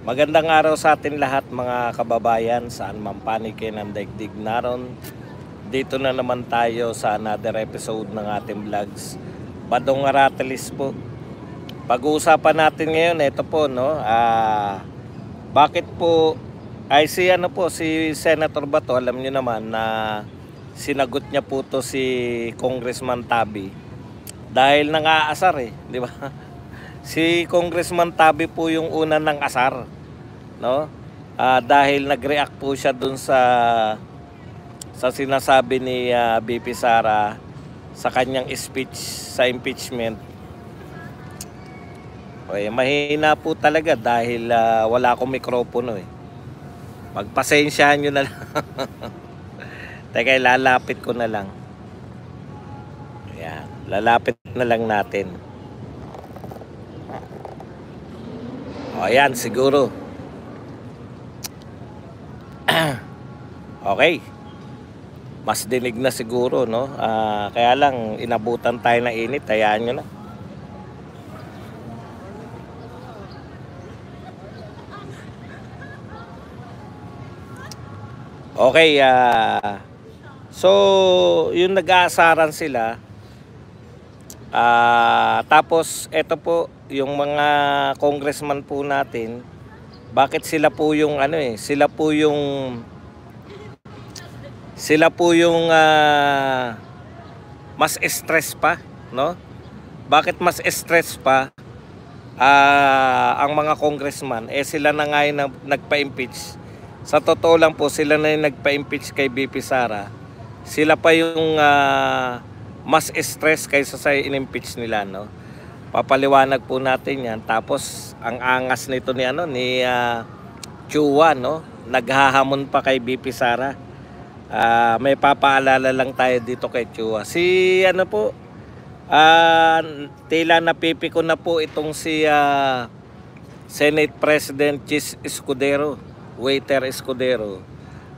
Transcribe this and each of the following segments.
Magandang araw sa atin lahat mga kababayan, saan man panig kayo ng daigdig naron. Dito na naman tayo sa another episode ng ating vlogs. Badong Aratelis po. Pag-uusapan natin ngayon, ito po, no? Bakit po, si Senator Bato, alam niyo naman na sinagot niya po to si Congressman Tabi. Dahil nang-aasar di ba? Si Congressman Tabi po yung una ng asar, no? Dahil nag-react po siya dun sa sinasabi ni BP Sara sa kanyang speech sa impeachment. Okay, mahina po talaga dahil wala akong mikropono Pagpasensyahan nyo na lang. Teka, lalapit ko na lang. Ayan, lalapit na lang natin. Ayan, siguro. Okay. Mas dinig na siguro, no? Kaya lang, inabutan tayo ng init. Hayaan nyo na. Okay, so, yung nag-aasaran sila. Tapos, eto po, yung mga congressman po natin, bakit sila po yung sila po yung mas stress pa, no? Bakit mas stress pa ang mga congressman? Sila na nga yung nagpa-impeach. Sa totoo lang po, sila na yung nagpa-impeach kay BP Sara. Sila pa yung mas stress kaysa sa in-impeach nila, no? Papaliwanag po natin yan. Tapos ang angas nito ni Chua, no? Naghahamon pa kay BP Sara. May papaalala lang tayo dito kay Chua. Tila napipiko na po itong si Senate President Chis Escudero, Waiter Escudero,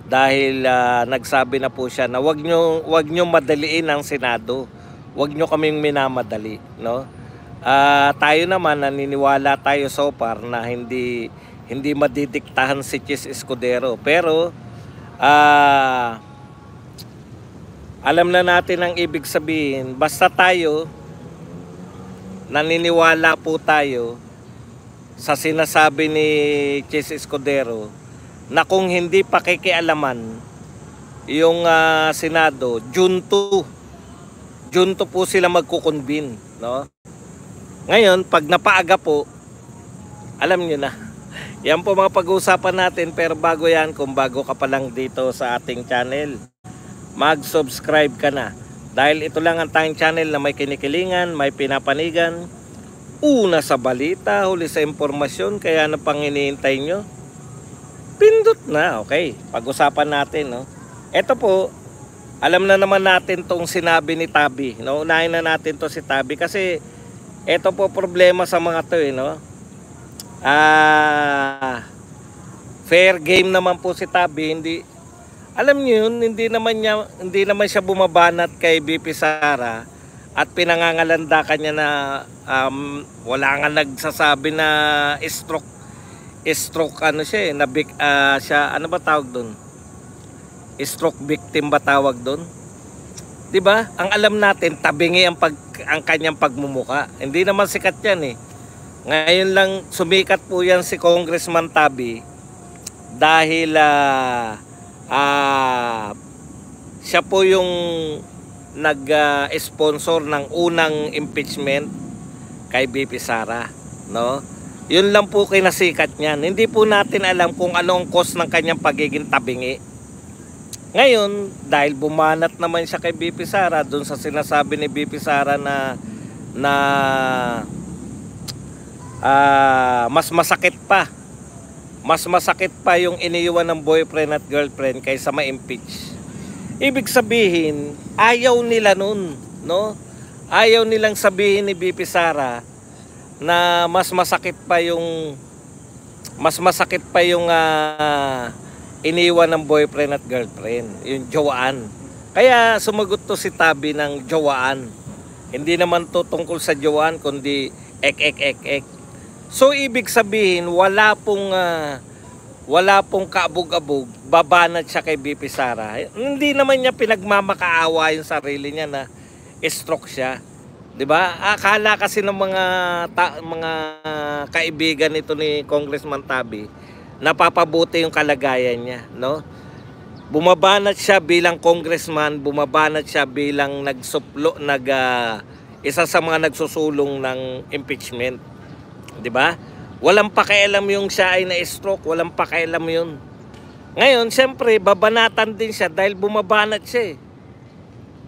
dahil nagsabi na po siya na wag nyo madaliin ang Senado. Wag nyo kaming minamadali, no? Tayo naman naniniwala tayo so far na hindi madidiktahan si Chis Escudero, pero alam na natin ang ibig sabihin. Basta tayo naniniwala po tayo sa sinasabi ni Chis Escudero na kung hindi pakikialaman yung Senado, June 2 po sila magkukonvene, no? Ngayon, pag napaaga po, alam nyo na. Yan po mga pag-uusapan natin. Pero bago yan, kung bago ka pa lang dito sa ating channel, mag-subscribe ka na. Dahil ito lang ang tayong channel na may kinikilingan, may pinapanigan. Una sa balita, huli sa impormasyon. Kaya na pang hinihintay nyo, pindot na. Okay, pag-usapan natin, no? Ito po, alam na naman natin tong sinabi ni Tabi, no? Unahin na natin to si Tabi kasi ito po problema sa mga to, no? Fair game naman po si Tabi, alam niyo yun, hindi naman siya bumabanat kay BP Sara at pinangangalanda kanya na wala nga nagsasabi na stroke siya, ano ba tawag doon? Stroke victim ba tawag doon? 'Di ba? Ang alam natin, tabingi ang kanyang pagmumuka. Hindi naman sikat 'yan Ngayon lang sumikat po 'yan si Congressman Tabi dahil siya po yung nag-sponsor ng unang impeachment kay BP Sara, no? Yun lang po kinasikat niyan. Hindi po natin alam kung ano ang cause ng kanyang pagiging tabingi. Ngayon, dahil bumanat naman siya kay BP Sara doon sa sinasabi ni BP Sara na mas masakit pa yung iniiwan ng boyfriend at girlfriend kaysa ma-impeach. Ibig sabihin, ayaw nila nun, no? Ayaw nilang sabihin ni BP Sara na mas masakit pa yung iniwan ng boyfriend at girlfriend, yung jowaan. Kaya sumagot to si Tabi ng jowaan. Hindi naman to tungkol sa jowaan, kundi ek. So ibig sabihin wala pong kaabog-abog, babanat siya kay BP Sara. Hindi naman niya pinagmamakaawa yung sarili niya na stroke siya. 'Di ba? Akala kasi ng mga kaibigan nito ni Congressman Tabi, napapabuti yung kalagayan niya, no? Bumabanat siya bilang congressman, bumabanat siya bilang isa sa mga nagsusulong ng impeachment. 'Di ba? Walang pakialam yung siya ay na-stroke, walang pakialam yun. Ngayon, siyempre, babanatan din siya dahil bumabanat siya eh.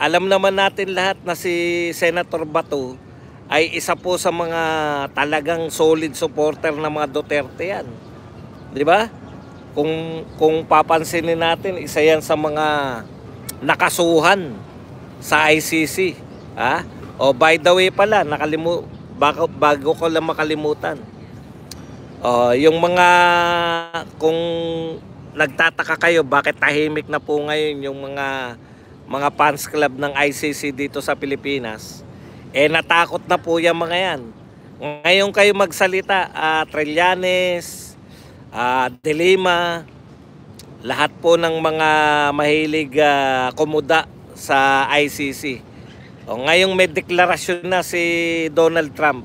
Alam naman natin lahat na si Senator Bato ay isa po sa mga talagang solid supporter ng mga Duterte yan. 'Di ba? Kung papansinin natin, isa yan sa mga nakasuhan sa ICC. O by the way pala, bago ko lang makalimutan. Yung kung nagtataka kayo bakit tahimik na po ngayon yung mga fans club ng ICC dito sa Pilipinas, natakot na po yung mga yan. Ngayon kayo magsalita, Trillanes, De Lima, lahat po ng mga mahilig kumuda sa ICC. Ngayong may deklarasyon na si Donald Trump,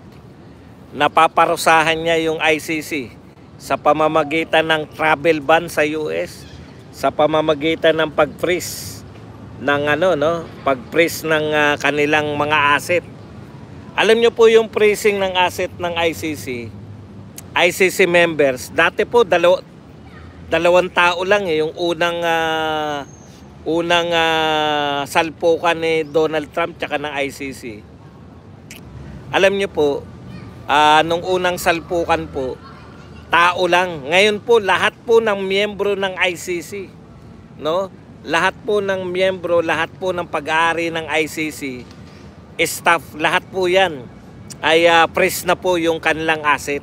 napaparusahan niya yung ICC sa pamamagitan ng travel ban sa US, sa pamamagitan ng pag-freeze ng pag-freeze ng kanilang mga asset. Alam niyo po yung freezing ng asset ng ICC members, dati po dalawang tao lang yung unang salpukan ni Donald Trump tsaka ng ICC. Alam niyo po, nung unang salpukan po, tao lang. Ngayon po, lahat po ng miyembro ng ICC, no? Lahat po ng miyembro, lahat po ng pag-aari ng ICC, staff, lahat po yan ay freeze na po yung kanilang asset.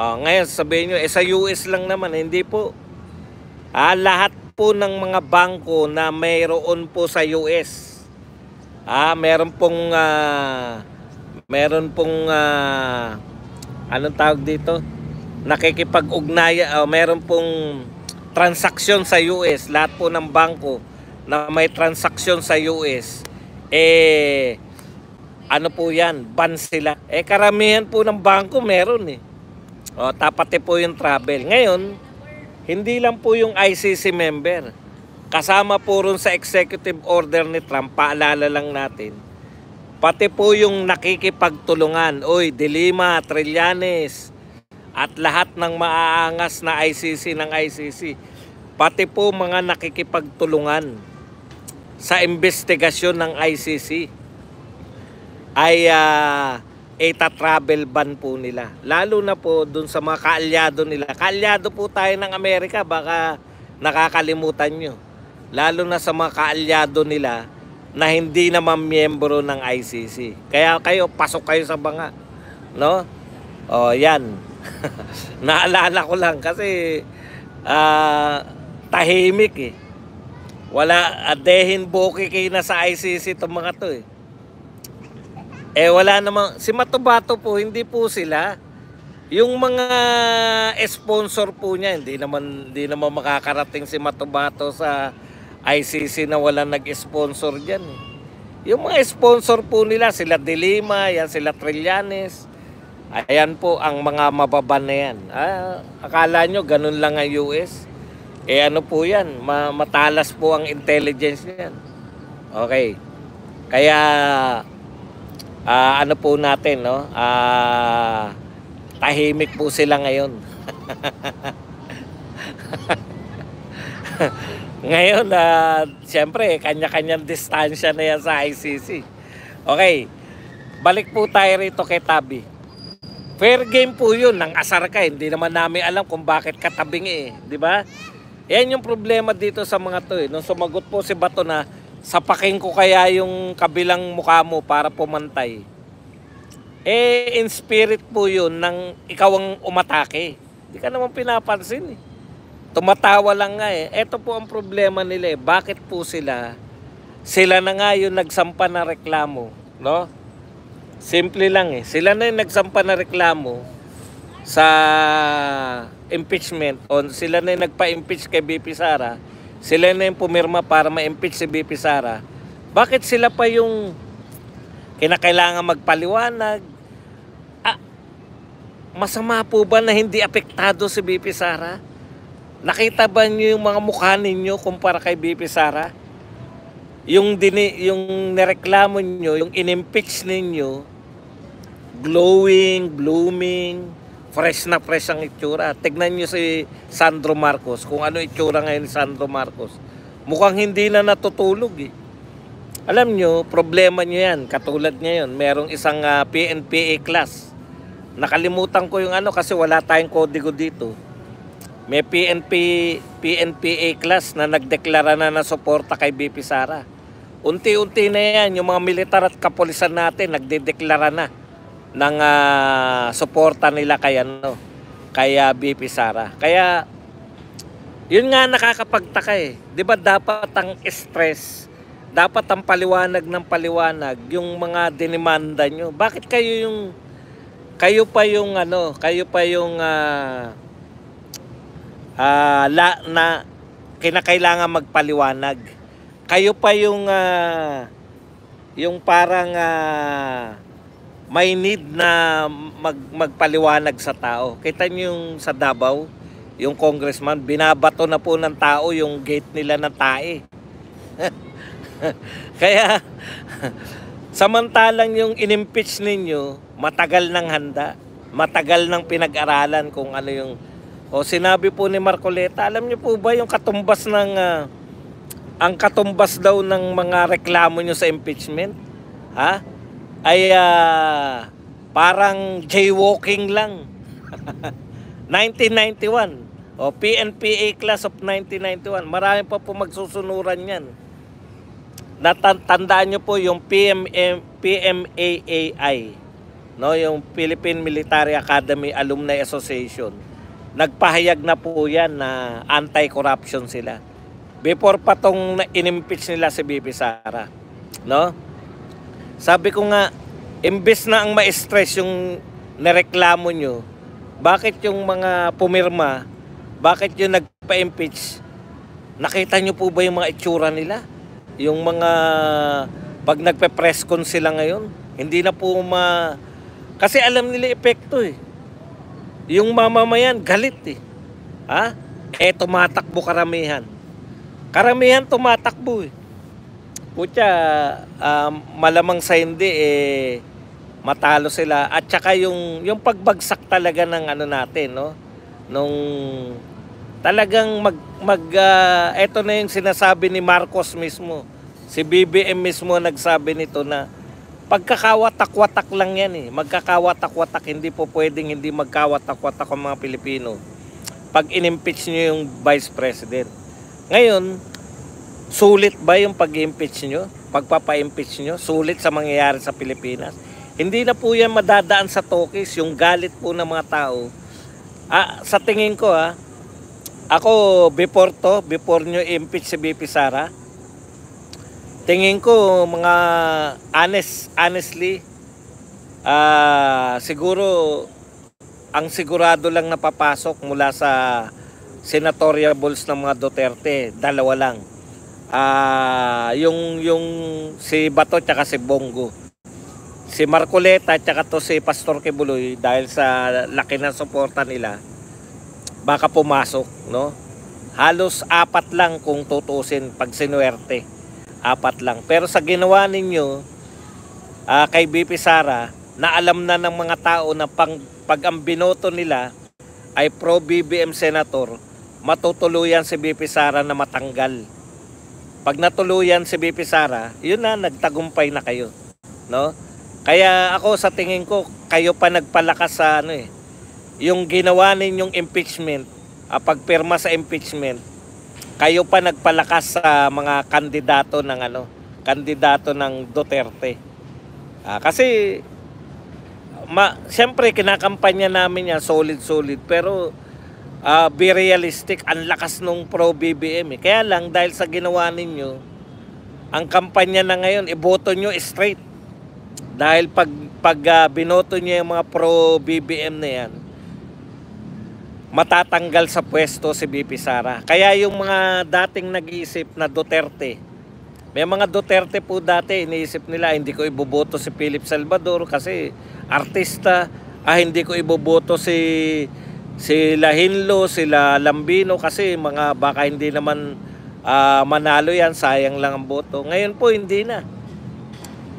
Ngayon, sabihin nyo, sa US lang naman, hindi po. Lahat po ng mga bangko na mayroon po sa US, meron pong anong tawag dito, nakikipag-ugnaya, meron pong transaksyon sa US. Lahat po ng bangko na may transaksyon sa US, ano po yan, ban sila. Karamihan po ng bangko meron tapos po yung travel. Ngayon, hindi lang po yung ICC member, kasama po ron sa executive order ni Trump, paalala lang natin, pati po yung nakikipagtulungan, De Lima, Trillanes, at lahat ng maaangas na ICC ng ICC, pati po mga nakikipagtulungan sa investigasyon ng ICC ay ita-travel ban po nila. Lalo na po dun sa mga kaalyado nila. Kaalyado po tayo ng Amerika, baka nakakalimutan nyo. Lalo na sa mga kaalyado nila na hindi naman miyembro ng ICC. Kaya kayo, pasok kayo sa banga, no? Yan. Naalala ko lang kasi tahimik Wala, adehin boki kayo na sa ICC itong mga to wala namang, si Matubato po, hindi po sila. Yung mga sponsor po niya, hindi naman makakarating si Matubato sa ICC na wala nag-sponsor dyan Yung mga sponsor po nila, sila De Lima, yan sila Trillanes, ayan po ang mga mababan na yan. Akala nyo ganun lang ang US? Ano po yan, matalas po ang intelligence niyan. Okay, kaya ano po natin, no? Tahimik po sila ngayon. Ngayon, siyempre, kanya-kanyang distansya na yan sa ICC. Okay, balik po tayo rito kay Tabi. Fair game po yun, nang asar ka. Hindi naman namin alam kung bakit katabing di ba? Yan yung problema dito sa mga to Nung sumagot po si Bato na, sapakin ko kaya yung kabilang mukha mo para pumantay. In spirit po yun, nang ikaw ang umatake. Hindi ka naman pinapansin Tumatawa lang nga Ito po ang problema nila Bakit po sila na nga yung nagsampa na reklamo, no? Simple lang Sila na yung nagsampa na reklamo sa impeachment, o sila na yung nagpa-impeach kay BP Sara, sila na yung pumirma para ma-impeach si BP Sara, bakit sila pa yung kinakailangan magpaliwanag? Masama po ba na hindi apektado si BP Sara? Nakita ba niyo yung mga mukha ninyo kumpara kay BP Sara? Yung nireklamo niyo, yung inimpeach ninyo, glowing, blooming, fresh na fresh ang itsura. Tignan niyo si Sandro Marcos, kung ano itsura ngayon ni Sandro Marcos. Mukhang hindi na natutulog eh. Alam nyo, problema nyo yan. Katulad ngayon, merong isang PNPA class. Nakalimutan ko yung ano kasi wala tayong kodigo dito. May PNPA class na nagdeklara na suporta kay BP Sara. Unti-unti na yan, yung mga militar at kapulisan natin nagdedeklara na ng suporta nila kay BP Sara. Kaya yun nga nakakapagtaka eh. 'Di ba dapat ang stress, dapat ang paliwanag ng paliwanag yung mga dinimanda nyo. Bakit kayo pa yung na kinakailangan magpaliwanag. Kayo pa yung parang may need na magpaliwanag sa tao. Kita niyo yung sa Davao, yung congressman, binabato na po ng tao yung gate nila ng tae. Kaya, samantalang yung inimpeach ninyo, matagal ng handa, matagal ng pinag-aralan kung ano yung... O sinabi po ni Marcoleta, alam niyo po ba yung katumbas ng... ang katumbas daw ng mga reklamo nyo sa impeachment, ay parang jaywalking lang. 1991. O PNPA class of 1991. Marami pa po magsusunuran yan. Tandaan nyo po yung PMAAI, no, yung Philippine Military Academy Alumni Association. Nagpahayag na po yan na anti-corruption sila. Before pa tong inimpeach nila si BP Sara. No? Sabi ko nga, imbes na ang ma-stress yung nireklamo nyo, bakit yung mga pumirma, bakit yung nagpa-impeach, nakita nyo po ba yung mga itsura nila? Yung mga, pag nagpe-press con sila ngayon, hindi na po kasi alam nila epekto eh. Yung mamamayan, galit eh. Tumatakbo karamihan. Karamihan tumatakbo eh. Putya, malamang sa hindi matalo sila. At saka yung pagbagsak talaga ng natin, no? Nung talagang eto na yung sinasabi ni Marcos mismo. Si BBM mismo nagsabi nito na pagkakawatak-watak lang yan eh. Magkakawatak-watak, hindi po pwedeng hindi magkawatak-watak ang mga Pilipino pag inimpeach nyo yung Vice President. Ngayon, sulit ba yung pag-impeach nyo? Pagpapa-impeach nyo? Sulit sa mangyayari sa Pilipinas? Hindi na po yan madadaan sa tokis, yung galit po ng mga tao. Sa tingin ko ako before nyo impeach si BP Sara, tingin ko mga honestly, siguro ang sigurado lang napapasok mula sa senatorial balls ng mga Duterte, dalawa lang. Yung si Bato tsaka si Bongo. Si Marcoleta tsaka to si Pastor Kibuloy, dahil sa laki ng suporta nila, baka pumasok, no? Halos 4 lang kung tutusin pag sinuwerte. 4 lang. Pero sa ginawa ninyo kay BP Sara, na alam na ng mga tao na pag ang binoto nila ay pro-BBM senator, matutuluyan si BP Sara na matanggal. Pag natuluyan si BP Sara, yun na, nagtagumpay na kayo, no? Kaya ako sa tingin ko, kayo pa nagpalakas sa yung ginawa ninyong impeachment, pagpirma sa impeachment, kayo pa nagpalakas sa mga kandidato ng Duterte. Kasi siyempre kinakampanya namin yan solid, pero be realistic, ang lakas nung pro-BBM eh. Kaya lang dahil sa ginawa ninyo, ang kampanya na ngayon, iboto nyo straight. Dahil pag binoto nyo yung mga pro-BBM na yan, matatanggal sa pwesto si VP Sara. Kaya yung mga dating nag-iisip na Duterte, may mga Duterte po dati, iniisip nila, hindi ko iboboto si Philip Salvador kasi artista. Hindi ko iboboto si Lahinlo, sila Lambino kasi mga baka hindi naman manalo yan, sayang lang ang boto. Ngayon po hindi na.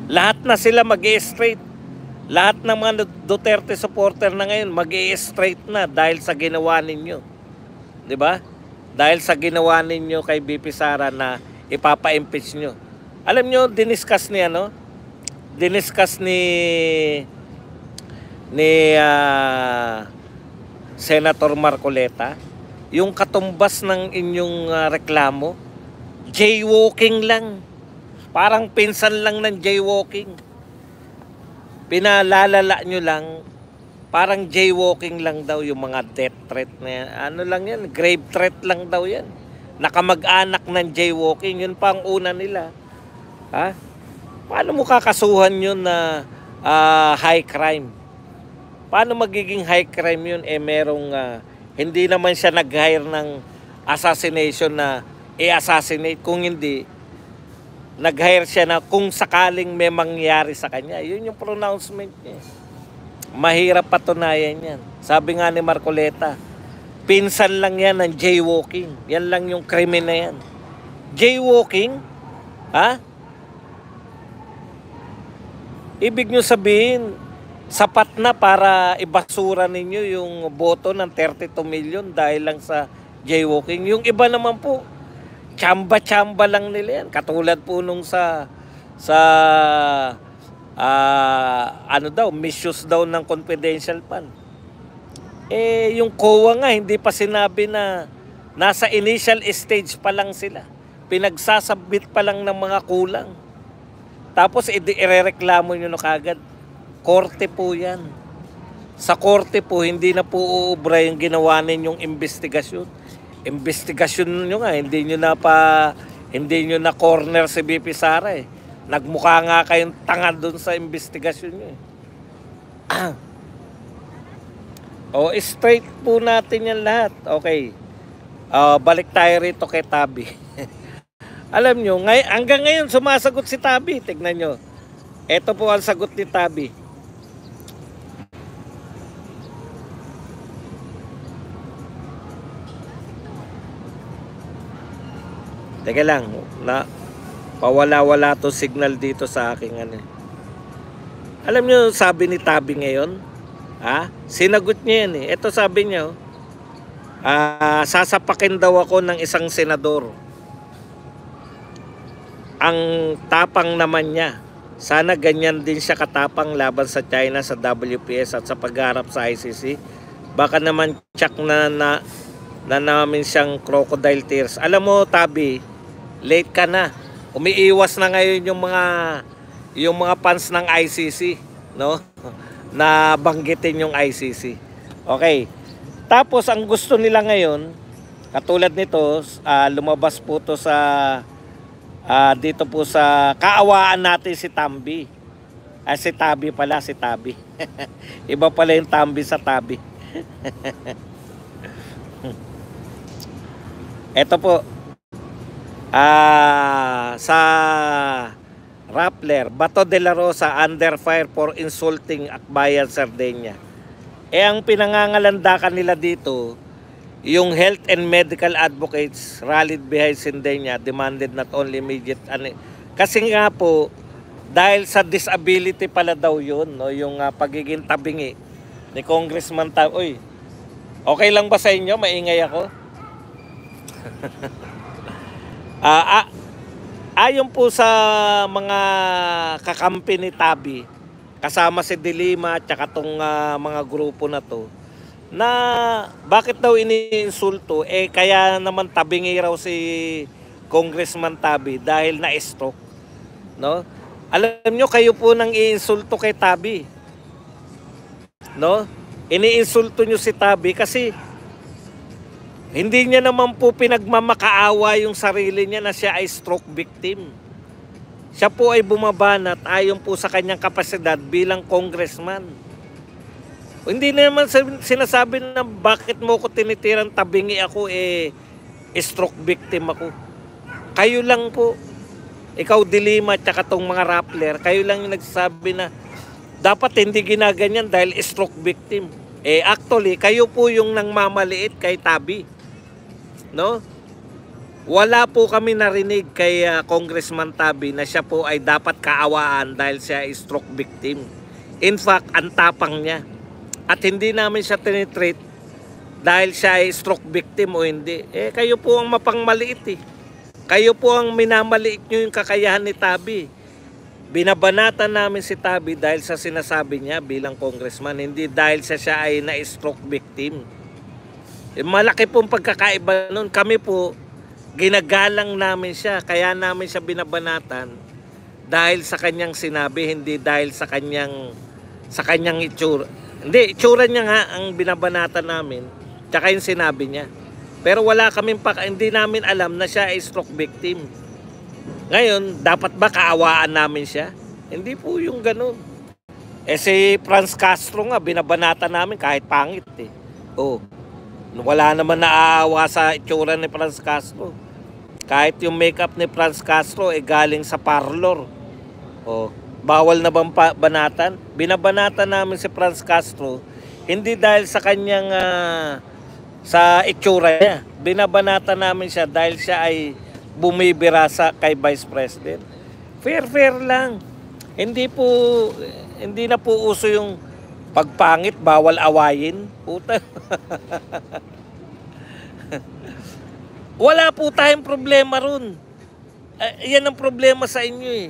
Lahat na sila mag-i-straight. Lahat ng mga Duterte supporter na ngayon mag-i-straight na dahil sa ginawa ninyo. 'Di ba? Dahil sa ginawa ninyo kay VP Sara na ipapa-impeach nyo. Alam nyo, diniscuss ni Senator Marcoleta yung katumbas ng inyong reklamo, jaywalking lang. Parang pinsan lang ng jaywalking. Pinalalala nyo lang, parang jaywalking lang daw yung mga death threat na yan. Ano lang yan, grave threat lang daw yan. Nakamag-anak ng jaywalking, yun pa ang una nila. Ha? Paano mo kakasuhan yun na high crime? Paano magiging high crime yun? Merong, hindi naman siya nag-hire ng assassination na i-assassinate. Kung hindi, nag-hire siya na kung sakaling may mangyari sa kanya. Yun yung pronouncement niya. Mahirap patunayan yan. Sabi nga ni Marcoleta, pinsan lang yan ng jaywalking. Yan lang yung krimen na yan. Jaywalking? Ha? Ibig nyo sabihin, sapat na para ibasura ninyo yung boto ng 32 million dahil lang sa jaywalking. Yung iba naman po, tsamba-tsamba lang nila yan. Katulad po nung sa misuse daw ng confidential fund. Yung COA nga, hindi pa sinabi na nasa initial stage pa lang sila. Pinagsasubmit pa lang ng mga kulang. Tapos irereklamo nyo na kagad. Korte po yan. Sa korte po, hindi na po uubra yung ginawa ninyong investigasyon. Investigasyon nyo nga, hindi nyo na corner si VP Sara eh. Nagmukha nga kayong tanga doon sa investigasyon nyo eh. Straight po natin yan lahat. Okay. Balik tayo rito kay Tabi. Alam nyo, hanggang ngayon sumasagot si Tabi. Tignan nyo. Ito po ang sagot ni Tabi. Teka lang, pawala-wala to signal dito sa aking ano. Alam nyo, sabi ni Tabi ngayon, sinagot niya yan eh. Ito sabi niya, sasapakin daw ako ng isang senador. Ang tapang naman niya. Sana ganyan din siya katapang laban sa China sa WPS at sa pagharap sa ICC. Baka naman tsak na namin siyang crocodile tears. Alam mo, Tabi, late ka na. Umiiwas na ngayon yung mga fans ng ICC, no? Na banggitin yung ICC. Okay. Tapos ang gusto nila ngayon, katulad nito, lumabas po to sa dito po sa kaawaan natin si Tambi. Si Tabi pala, si Tabi. Iba pala yung Tambi sa Tabi. Ito po. Sa Rappler, Bato de la Rosa under fire for insulting Akbayan Sardinia. Ang pinangangalandakan nila dito, yung health and medical advocates rallied behind Sardinia, demanded not only immediate kasi nga po dahil sa disability pala daw yun, no, yung pagiging tabingi ni Congressman Tabi. Okay lang ba sa inyo? Maingay ako? Ayon po sa mga kakampi ni Tabi, kasama si Dilima at saka tong mga grupo na to, na bakit daw iniinsulto? Kaya naman tabingi raw si Congressman Tabi dahil na-stroke. No? Alam nyo, kayo po nang iinsulto kay Tabi. No? Iniinsulto nyo si Tabi kasi hindi niya naman po pinagmamakaawa yung sarili niya na siya ay stroke victim. Siya po ay bumabanat ayon po sa kanyang kapasidad bilang congressman. Hindi naman sinasabi na bakit mo ko tinitirang tabingi ako, stroke victim ako. Kayo lang po, ikaw Dilima at saka tong mga Rappler, kayo lang yung nagsasabi na dapat hindi ginaganyan dahil stroke victim. Actually, kayo po yung nangmamaliit kay Tabi. No? Wala po kami narinig kay Congressman Tabi na siya po ay dapat kaawaan dahil siya ay stroke victim. In fact, ang tapang niya. At hindi namin siya tinitreat dahil siya ay stroke victim o hindi. Kayo po ang mapangmaliit eh. Kayo po ang minamaliit nyo yung kakayahan ni Tabi. Binabanatan namin si Tabi dahil sa sinasabi niya bilang congressman, hindi dahil siya ay na-stroke victim. Malaki pong pagkakaiba nun. Kami po, ginagalang namin siya, kaya namin siya binabanatan dahil sa kanyang sinabi, hindi dahil sa kanyang itsura. Hindi, itsura niya nga ang binabanatan namin, tsaka yung sinabi niya. Pero wala kaming hindi namin alam na siya ay stroke victim. Ngayon, dapat ba kaawaan namin siya? Hindi po yung ganun. Si Franz Castro nga, binabanatan namin kahit pangit eh. Wala naman naaawa sa itsura ni Franz Castro. Kahit yung makeup ni Franz Castro galing sa parlor. Bawal na bang banatan? Binabanatan namin si Franz Castro hindi dahil sa kanyang sa itsura niya. Binabanatan namin siya dahil siya ay bumibira kay Vice President. Fair lang. Hindi na po uso yung pagpangit, bawal awayin. Puta. Wala po tayong problema ron. Yan ang problema sa inyo eh.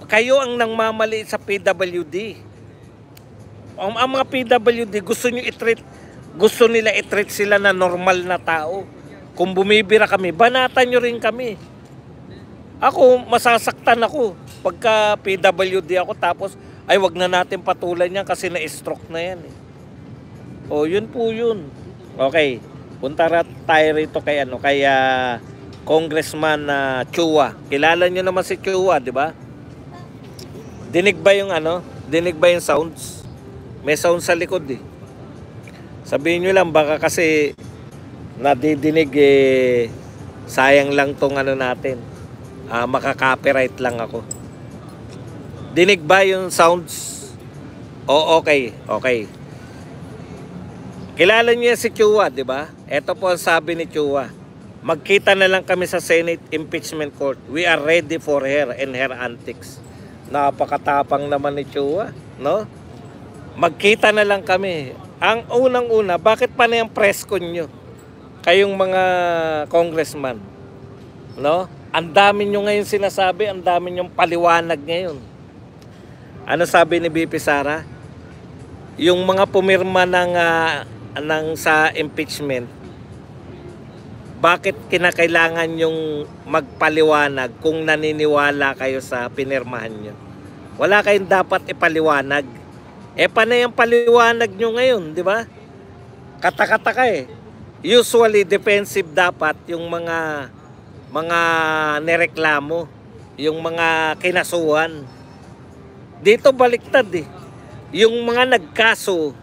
Kayo ang nangmamaliit sa PWD. Ang mga PWD gusto nila i-treat sila na normal na tao. Kung bumibira kami, banatan nyo rin kami. Ako, masasaktan ako pagka PWD ako tapos ay wag na natin patulan yan kasi na-stroke na yan eh. Yun po yun. Okay, punta tayo rito kay Congressman Chua. Kilala nyo naman si Chua, di ba? Dinig ba yung sounds? May sound sa likod eh. Sabihin nyo lang baka kasi nadidinig sayang lang tong natin. Maka-copyright lang ako. Dinig ba yung sounds? Okay. Kilala niyo si Chua, di ba? Ito po ang sabi ni Chua. Magkita na lang kami sa Senate Impeachment Court. We are ready for her and her antics. Napakatapang naman ni Chua, no? Magkita na lang kami. Ang unang-una, bakit pa na yung press con nyo? Kayong mga congressman, no? Ang dami nyo ngayon sinasabi, ang dami nyong paliwanag ngayon. Ano sabi ni BP Sara? Yung mga pumirma sa impeachment, bakit kinakailangan yung magpaliwanag kung naniniwala kayo sa pinirmahan nyo? Wala kayong dapat ipaliwanag. Panay ang paliwanag nyo ngayon, di ba? Kata-kata eh. Usually defensive dapat yung mga nireklamo, yung mga kinasuhan. Dito baliktad eh. Yung mga nagkaso,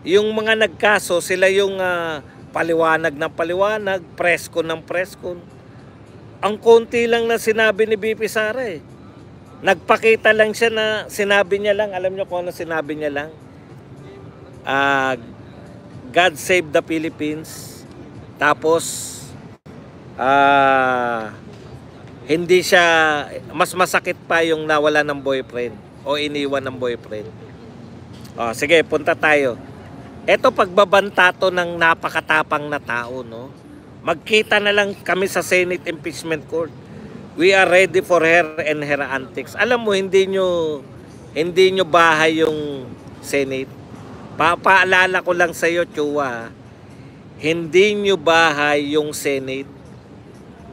yung mga nagkaso, sila yung paliwanag ng paliwanag, preskon ng preskon. Ang konti lang na sinabi ni BP Sara eh. Nagpakita lang siya na sinabi niya lang, alam niyo kung ano sinabi niya lang? God save the Philippines. Tapos hindi siya, mas masakit pa yung nawala ng boyfriend o iniwan ng boyfriend. Sige, punta tayo. Ito pagbabanta to ng napakatapang na tao, no? Magkita na lang kami sa Senate Impeachment Court. We are ready for her and her antics. Alam mo, hindi nyo bahay yung Senate. Paalala ko lang sa iyo, Chua. Hindi nyo bahay yung Senate.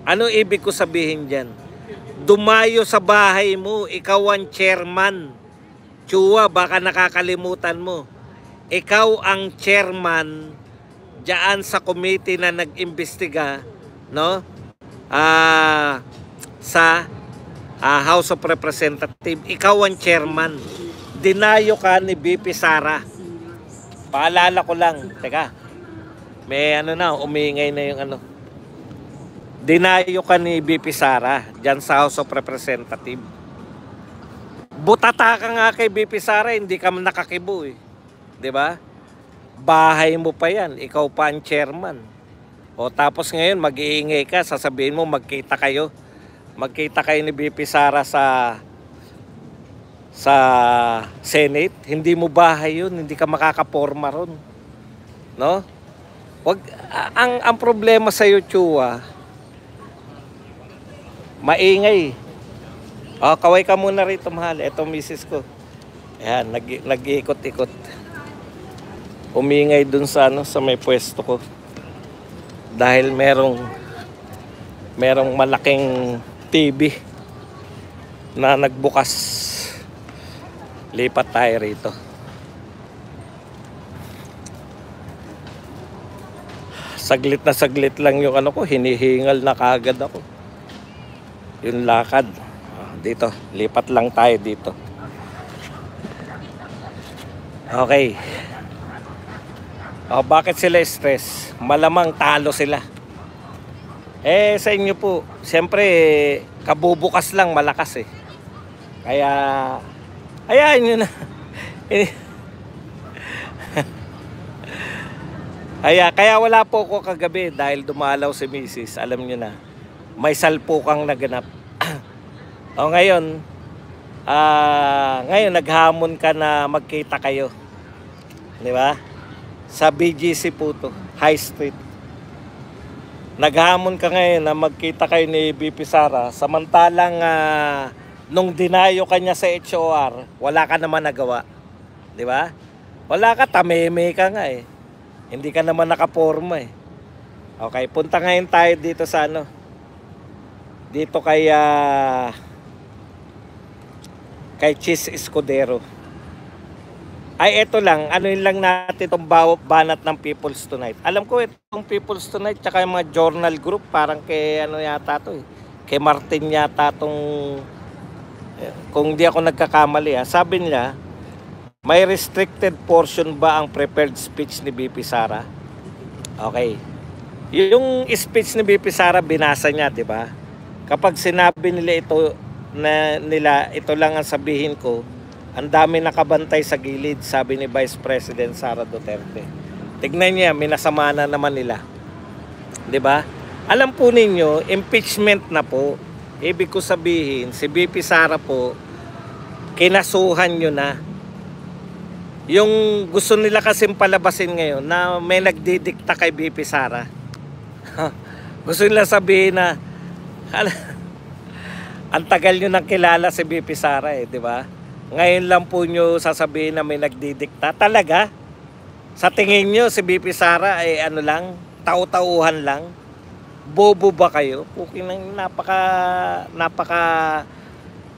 Ano ibig ko sabihin dyan? Dumayo sa bahay mo, ikaw ang chairman. Chua, baka nakakalimutan mo. Ikaw ang chairman diyan sa committee na nag-imbestiga, no? Sa House of Representatives. Ikaw ang chairman. dinayo ka ni BP Sara. Paalala ko lang, teka, may ano na, umingay na yung ano. Dinayo ka ni BP Sara dyan sa House of Representatives. Butata ka nga kay BP Sara, hindi ka nakakibo eh. 'Di ba? Bahay mo pa yan, ikaw pa ang chairman. O tapos ngayon mag-iingay ka, sasabihin mo magkita kayo. Magkita kayo ni BP Sara sa Senate, hindi mo bahay yun, hindi ka makakaporma ron. No? Wag, ang problema sa iyo, Chua, maingay. Kaway ka muna rito, mahal. Ito misis ko. Ayan, nag-iikot-ikot. Umingay dun sa sa may pwesto ko. Dahil merong malaking TV na nagbukas. Lipat tayo rito. Saglit na saglit lang yung ano ko, hinihingal na kaagad ako. Yung lakad. Dito, lipat lang tayo dito. Okay. Bakit sila stress? Malamang talo sila. Sa inyo po, siyempre, kabubukas lang malakas eh. Kaya, hayaan nyo na. Kaya wala po ko kagabi dahil dumalaw si Mrs. Alam nyo na, may salpukang naganap. Ngayon, naghamon ka na magkita kayo. Di ba? Sa BGC po to, High Street. Naghamon ka ngayon na magkita kayo ni BP Sara. Samantalang nung dinayo ka niya sa HOR, wala ka naman nagawa. Di ba? Wala ka, tameme ka nga eh. Hindi ka naman nakaporma eh. Okay, punta ngayon tayo dito sa dito kay Chis Escudero. Eto lang, yun lang natin itong banat ng People's Tonight. Alam ko itong People's Tonight tsaka yung mga journal group, parang kay yata to eh. Kay Martin yata tong, kung di ako nagkakamali sabi nila, may restricted portion ba ang prepared speech ni BP Sara? Okay. Yung speech ni BP Sara, binasa niya, di ba? Kapag sinabi nila ito lang ang sabihin ko, ang dami nakabantay sa gilid, sabi ni Vice President Sara Duterte. Tignan niya, minasama na naman nila. 'Di ba? Alam po ninyo, impeachment na po. Ibig ko sabihin, si BP Sara po, kinasuhan nyo na. Yung gusto nila kasing palabasin ngayon na may nagdidikta kay BP Sara. Gusto nila sabihin na ang tagal nyo nang kilala si BP Sara di ba? Ngayon lang po nyo sasabihin na may nagdidikta. Talaga? Sa tingin nyo si BP Sara lang, tau-tauhan lang? Bobo ba kayo? Napaka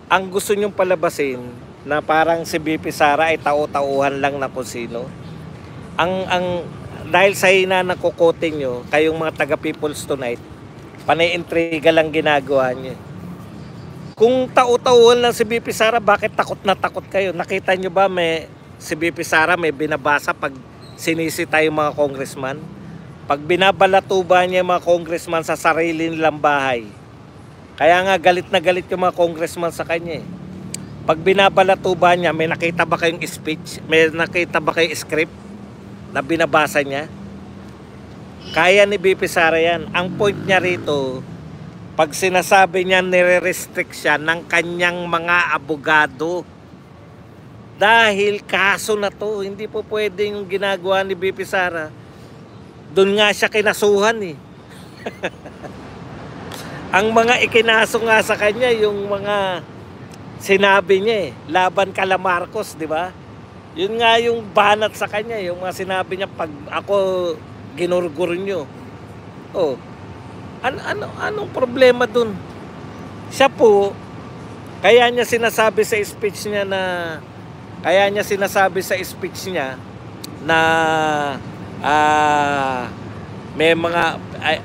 ang gusto nyong palabasin na parang si BP Sara ay tau-tauhan lang na kung sino. Dahil sa hina ng kukote nyo, kayong mga taga People's Tonight, panay-intriga lang ginagawa nyo. Kung tau-tauhan lang si BP Sara, bakit takot na takot kayo? Nakita nyo ba si BP Sara may binabasa pag sinisita yung mga congressman? Pag binabalatuba niya yung mga congressman sa sarili nilang bahay. Kaya nga galit na galit yung mga congressman sa kanya Pag binabalatuba niya, may nakita ba kayong speech? May nakita ba kayong script na binabasa niya? Kaya ni BP Sara yan. Ang point niya rito, pag sinasabi niya nire-restrict siya ng kanyang mga abogado. Dahil kaso na to, hindi po pwede yung ginagawa ni BP Sara. Doon nga siya kinasuhan Ang mga ikinaso nga sa kanya, yung mga sinabi niya laban kala Marcos, di ba? Yun nga yung banat sa kanya, yung mga sinabi niya, pag ako ginurgur nyo. Anong problema dun? Siya po, kaya niya sinasabi sa speech niya na may mga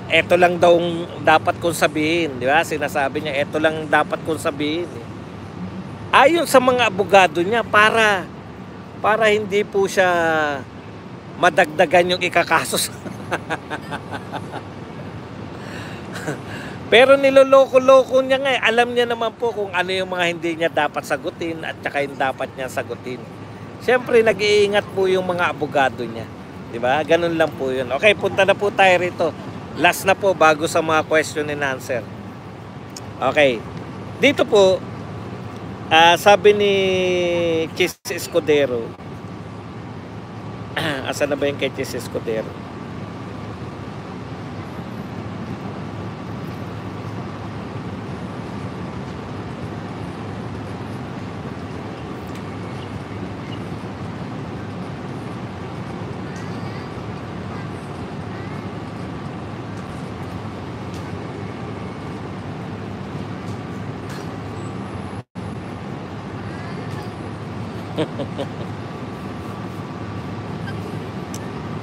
eto lang daw dapat kong sabihin, di ba? Sinasabi niya eto lang dapat kong sabihin. Ayon sa mga abogado niya, para para hindi po siya madagdagan yung ikakaso. Pero niloloko-loko niya nga eh. Alam niya naman po kung ano yung mga hindi niya dapat sagutin at saka yung dapat niya sagutin. Siyempre, nag-iingat po yung mga abogado niya. Diba? Ganun lang po yun. Okay, punta na po tayo rito. Last na po bago sa mga question and answer. Okay. Dito po, sabi ni Chis Escudero, asa na ba yung kay Chis Escudero?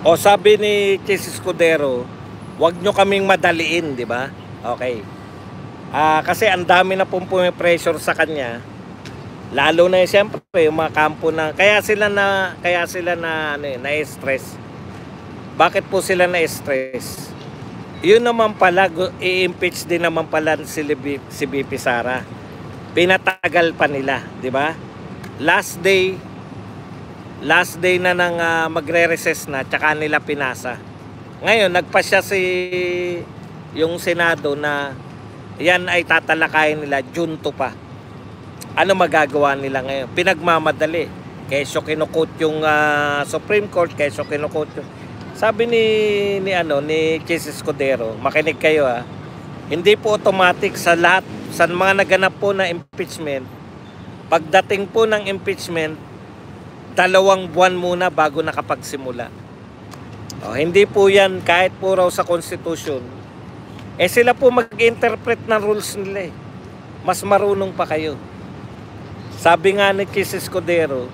O sabi ni Chis Escudero, wag nyo kaming madaliin, di ba? Okay. Kasi ang dami na pong pressure sa kanya. Lalo na siyempre yung mga kampo na kaya sila na stress. Bakit po sila na stress? Yun naman pala, i-impeach din naman pala si BP Sara. Pinatagal pa nila, di ba? Last day na nang magre-recess na, tsaka nila pinasa. Ngayon, nagpasya yung Senado na yan ay tatalakayin nila June 2 pa. Ano magagawa nila ngayon? Pinagmamadali. Kesyo kinukot yung Supreme Court, kesyo kinukot yung... Sabi ni Chis Escudero, makinig kayo hindi po automatic sa lahat, sa mga naganap po na impeachment, pagdating po ng impeachment, 2 buwan muna bago nakapagsimula. Hindi po yan kahit po raw sa Constitution. Sila po mag-interpret ng rules nila eh. Mas marunong pa kayo. Sabi nga ni Chis Escudero,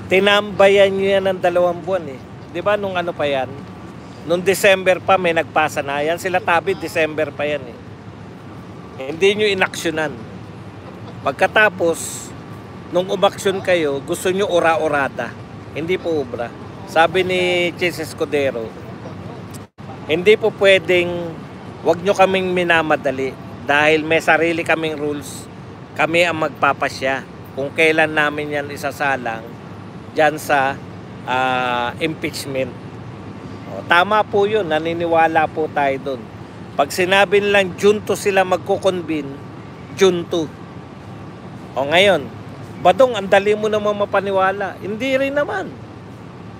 tinambayan nyo yan ng 2 buwan eh. Di ba nung ano pa yan? Nung December pa may nagpasa na yan. Sila Tabi, December pa yan eh. Hindi nyo inaksyonan. Pagkatapos, nung umaksyon kayo, gusto nyo ora-orada. Hindi po obra. Sabi ni Chis Escudero, hindi po pwedeng, wag nyo kaming minamadali. Dahil may sarili kaming rules. Kami ang magpapasya kung kailan namin yan isasalang dyan sa impeachment. Tama po yun. Naniniwala po tayo dun. Pag sinabi nilang June 2 sila magkukonvene, June 2. Ngayon, Badong, ang dali mo naman mapaniwala. Hindi rin naman.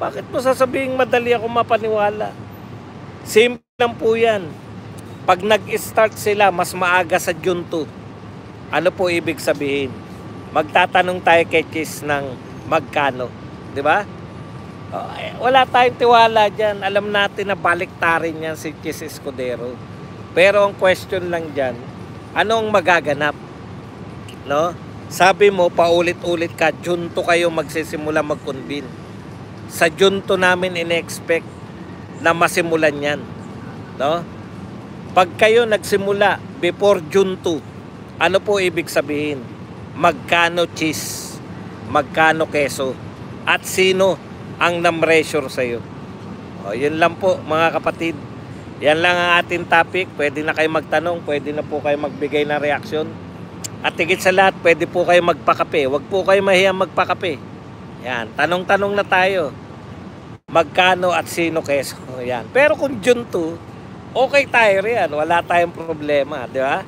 Bakit mo sasabihin madali ako mapaniwala? Simple lang po yan. Pag nag-start sila, mas maaga sa June 2. Ano po ibig sabihin? Magtatanong tayo kay Chis ng magkano. Di ba? Wala tayong tiwala dyan. Alam natin na baliktarin yan si Chis Escudero. Pero ang question lang dyan, anong magaganap? No? Sabi mo, paulit-ulit ka, June 2 kayo magsisimula mag-convene. Sa June 2 namin in-expect na masimulan yan. No? Pag kayo nagsimula before June 2, ano po ibig sabihin? Magkano cheese? Magkano keso? At sino ang namressure sa'yo? Yun lang po mga kapatid. Yan lang ang ating topic. Pwede na kayo magtanong, pwede na po kayo magbigay ng reaksyon. At higit sa lahat, pwede po kayo magpakape. Huwag po kayo mahiyang magpakape. Yan, tanong-tanong na tayo. Magkano at sino keso? Yan. Pero kung June 2, okay tayo riyan. Wala tayong problema, di ba?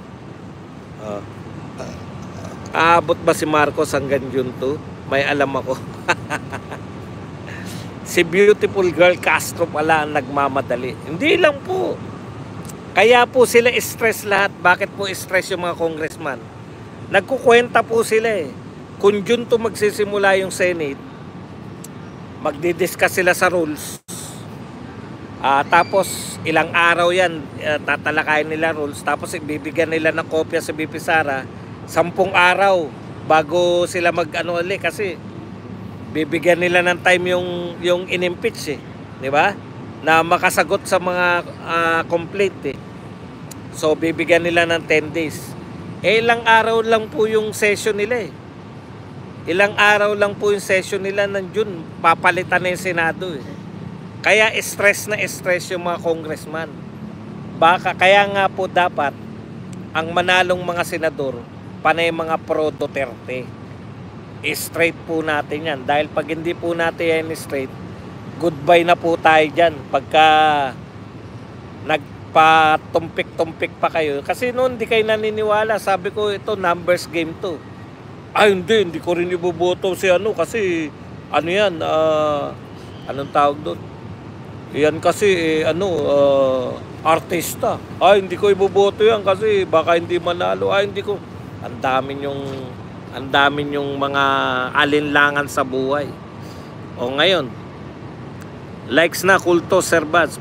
Aabot ba si Marcos hanggang June 2? May alam ako. Si beautiful girl Castro pala ang nagmamadali. Hindi lang po. Kaya po sila stress lahat. Bakit po stress yung mga congressman? Nagkukwenta po sila eh. Kung June 2 magsisimula yung Senate, magdidiscuss sila sa rules. Tapos ilang araw yan, tatalakayin nila rules. Tapos ibibigyan nila ng kopya sa BP Sara 10 araw bago sila mag-ano ulit. Kasi bibigyan nila ng time yung in-impeach eh. Di ba? Na makasagot sa mga complaint eh. So bibigyan nila ng 10 days. Ilang araw lang po yung session nila eh. Ilang araw lang po yung session nila ng June, papalitan na yung Senado eh. Kaya stress na stress yung mga congressman. Baka kaya nga po dapat ang manalong mga senador, panay mga pro Duterte. Straight po natin yan. Dahil pag hindi po natin yan straight, goodbye na po tayo dyan. Pagka nagpatumpik-tumpik pa kayo. Kasi noon di kayo naniniwala. Sabi ko ito numbers game to. Ay hindi ko rin iboboto si ano kasi ano yan, anong tawag doon? Yan kasi artista. Ay hindi ko iboboto yan kasi baka hindi manalo. Ay hindi ko. Ang dami yung mga alinlangan sa buhay. O ngayon, likes na kulto, Sir Bats.